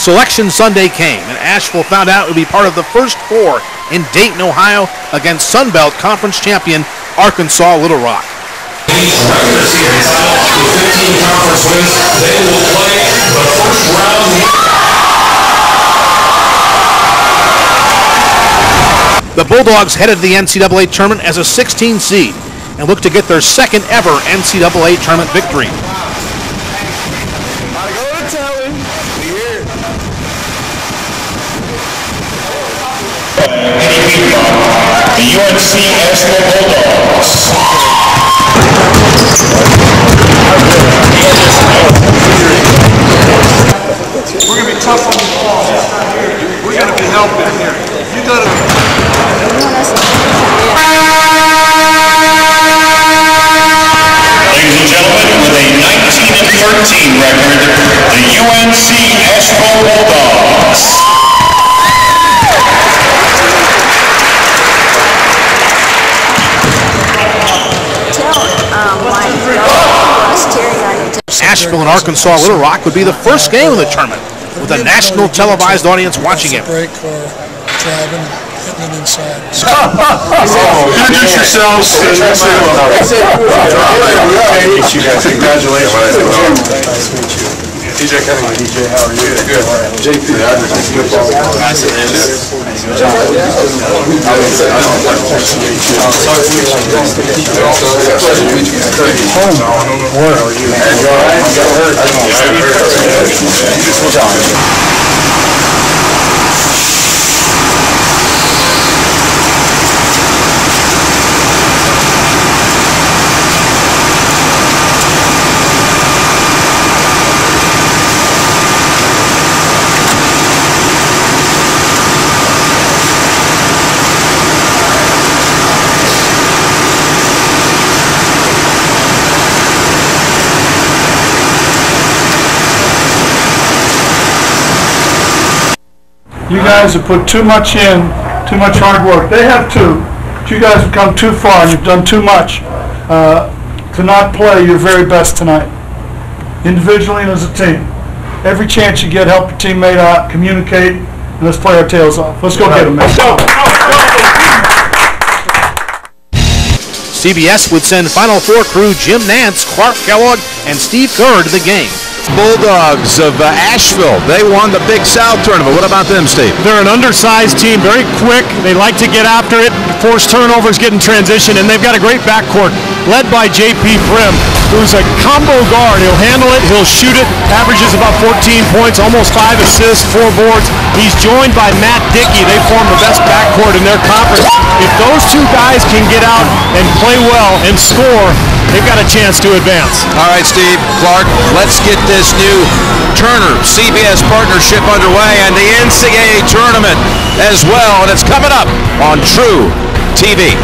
Selection Sunday came, and Asheville found out it would be part of the first 4 in Dayton, Ohio, against Sun Belt Conference champion Arkansas Little Rock. Regular series with 15 conference wins, they will play the first round. The Bulldogs headed to the NCAA tournament as a 16 seed and look to get their second ever NCAA tournament victory. The UNC Asheville Bulldogs. We're going to be tough on the ball. We're going to be helping here. You got to. Ladies and gentlemen, with a 19-13 record, the UNC Asheville Bulldogs. Asheville and Arkansas Little Rock would be the first game of the tournament, with a national televised audience watching it. Break or driving, hitting it inside. Introduce yourselves. Congratulations. DJ Cunningham. DJ, how are you? Good. JP. You guys have put too much in, too much hard work. They have too. But you guys have come too far and you've done too much to not play your very best tonight, individually and as a team. Every chance you get, help your teammate out, communicate, and let's play our tails off. Let's go get them, man. CBS would send Final Four crew Jim Nance, Clark Kellogg, and Steve Kerr to the game. Bulldogs of Asheville, they won the Big South tournament. What about them, Steve? They're an undersized team, very quick. They like to get after it, force turnovers, get in transition, and they've got a great backcourt led by J.P. Prim, who's a combo guard. He'll handle it, he'll shoot it, averages about 14 points, almost 5 assists, 4 boards. He's joined by Matt Dickey. They form the best backcourt in their conference. If those two guys can get out and play well and score, they've got a chance to advance. All right, Steve, Clark, let's get this new Turner-CBS partnership underway and the NCAA tournament as well, and it's coming up on True TV.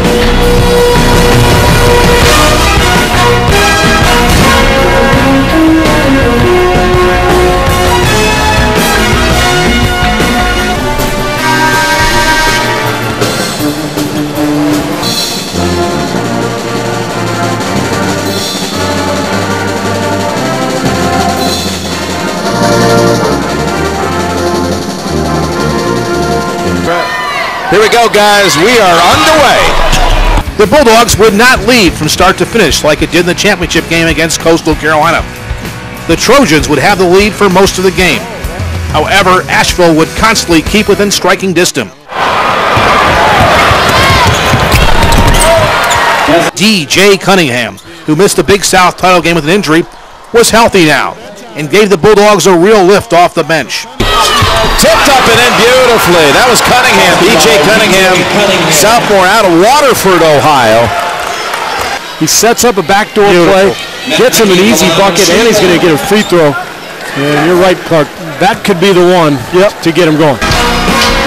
Here we go, guys. We are underway. The Bulldogs would not lead from start to finish like it did in the championship game against Coastal Carolina. The Trojans would have the lead for most of the game. However, Asheville would constantly keep within striking distance. D.J. Cunningham, who missed the Big South title game with an injury, was healthy now and gave the Bulldogs a real lift off the bench. Tipped up and in beautifully. That was Cunningham, D.J. Cunningham, sophomore out of Waterford, Ohio. He sets up a backdoor play, gets him an easy bucket, and he's going to get a free throw. And you're right, Clark. That could be the one to get him going.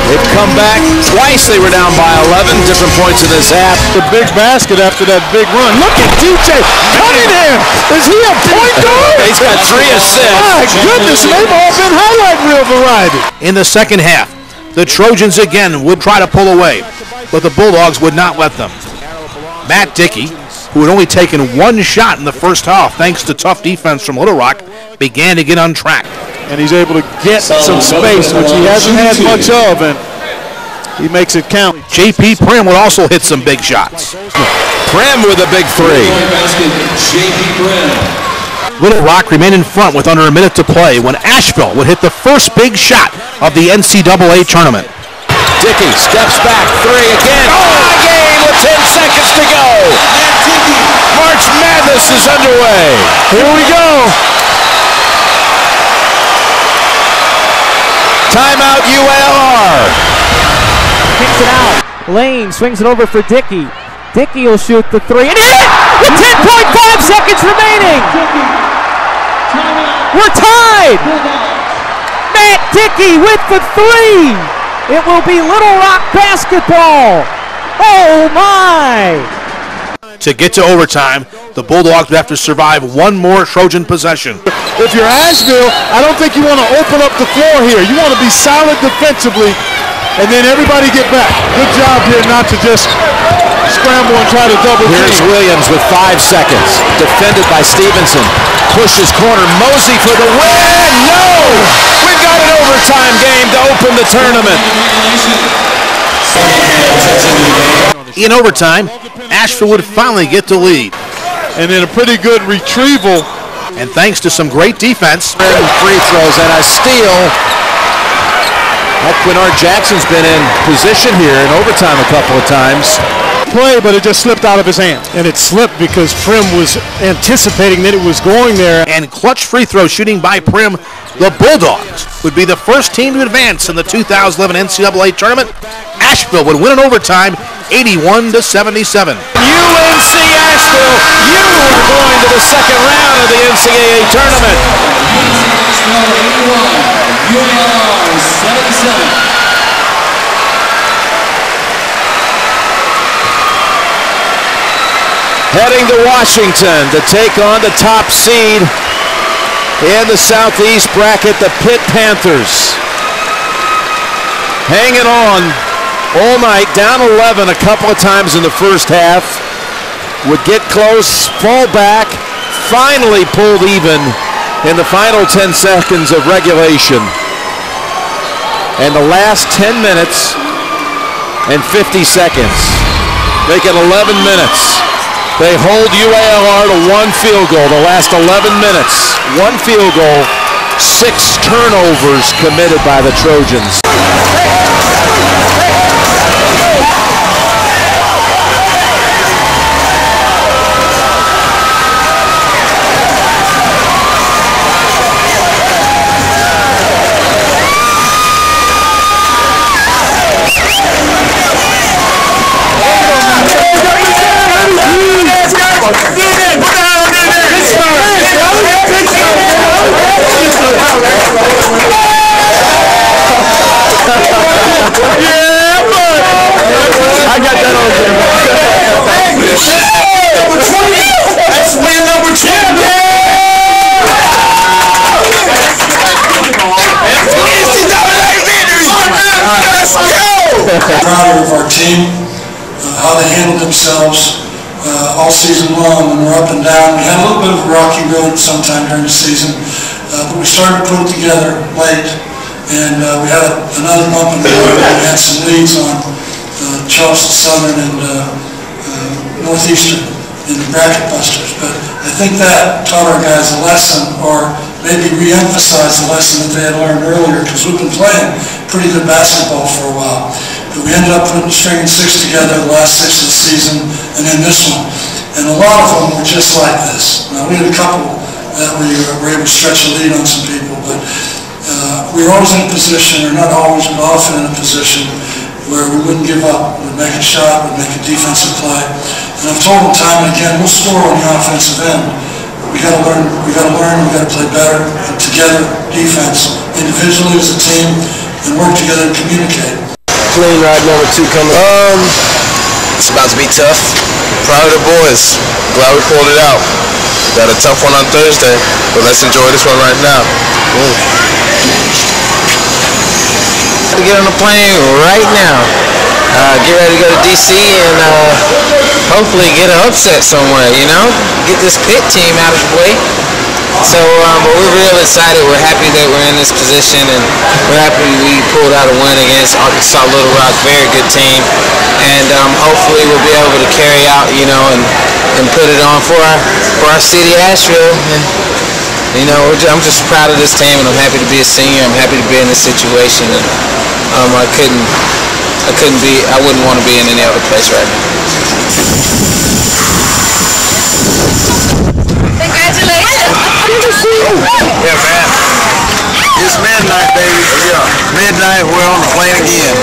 They've come back twice. They were down by 11 different points in this half. The big basket after that big run. Look at DJ Cunningham. Is he a point guard? He's got 3 assists. My goodness, they've all been highlight reel variety. In the second half, the Trojans again would try to pull away, but the Bulldogs would not let them. Matt Dickey, who had only taken 1 shot in the first half thanks to tough defense from Little Rock, began to get on track. and he's able to get some space, which he hasn't had much of, and he makes it count. J.P. Prim would also hit some big shots. Prim with a big three. Little Rock remained in front with under a minute to play when Asheville would hit the first big shot of the NCAA tournament. Dickey steps back, three again. Tie game with 10 seconds to go. March Madness is underway. Here we go. Timeout UALR. Kicks it out. Lane swings it over for Dickey. Dickey will shoot the three and hit it with 10.5 seconds remaining. We're tied. Matt Dickey with the three. It will be Little Rock basketball. Oh my! To get to overtime, the Bulldogs would have to survive one more Trojan possession. If you're Asheville, I don't think you want to open up the floor here. You want to be solid defensively, and then everybody get back. Good job here not to just scramble and try to double team. Here's Williams with 5 seconds. Defended by Stevenson. Pushes corner. Mosey for the win. No! We've got an overtime game to open the tournament. In overtime, Asheville would finally get the lead. And then a pretty good retrieval. And thanks to some great defense. Free throws and a steal. That Quinard Jackson's been in position here in overtime a couple of times. Play, but it just slipped out of his hand. And it slipped because Prim was anticipating that it was going there. And clutch free throw shooting by Prim, the Bulldogs would be the first team to advance in the 2011 NCAA tournament. Asheville would win in overtime, 81-77. UNC Asheville, you are going to the second round of the NCAA tournament. Heading to Washington to take on the top seed in the Southeast bracket, the Pitt Panthers. Hanging on all night, down 11 a couple of times in the first half. Would get close, fall back, finally pulled even in the final 10 seconds of regulation. And the last 10 minutes and 50 seconds, make it 11 minutes. They hold UALR to one field goal the last 11 minutes. One field goal, 6 turnovers committed by the Trojans. Proud of our team, how they handled themselves all season long when we're up and down. We had a little bit of a rocky road sometime during the season, but we started to put it together late, and we had another bump in the road. We had some leads on Charleston Southern and Northeastern in the bracket busters, but I think that taught our guys a lesson, or maybe re-emphasized the lesson that they had learned earlier, because we've been playing pretty good basketball for a while. But we ended up stringing 6 together the last 6 of the season, and then this one. And a lot of them were just like this. Now, we had a couple that we were able to stretch a lead on some people, but we were always in a position, or not always, but often in a position where we wouldn't give up. We'd make a shot, we'd make a defensive play. And I've told them time and again, we'll score on the offensive end. We got to learn, we got to play better together, defense, individually as a team, and work together and communicate. Clean ride number 2 coming. It's about to be tough. Proud of the boys. Glad we pulled it out. Got a tough one on Thursday, but let's enjoy this one right now. To get on the plane right now. Get ready to go to DC and hopefully get an upset somewhere, you know? Get this Pitt team out of the way. So, but we're real excited. We're happy that we're in this position, and we're happy we pulled out a win against Arkansas Little Rock. Very good team, and hopefully we'll be able to carry out, and put it on for our city, Asheville. And, I'm just proud of this team, and I'm happy to be a senior. I'm happy to be in this situation, and I wouldn't want to be in any other place right now. Congratulations. Good to see you. Yeah, man. It's midnight, baby. Yeah. Midnight, we're on the plane again.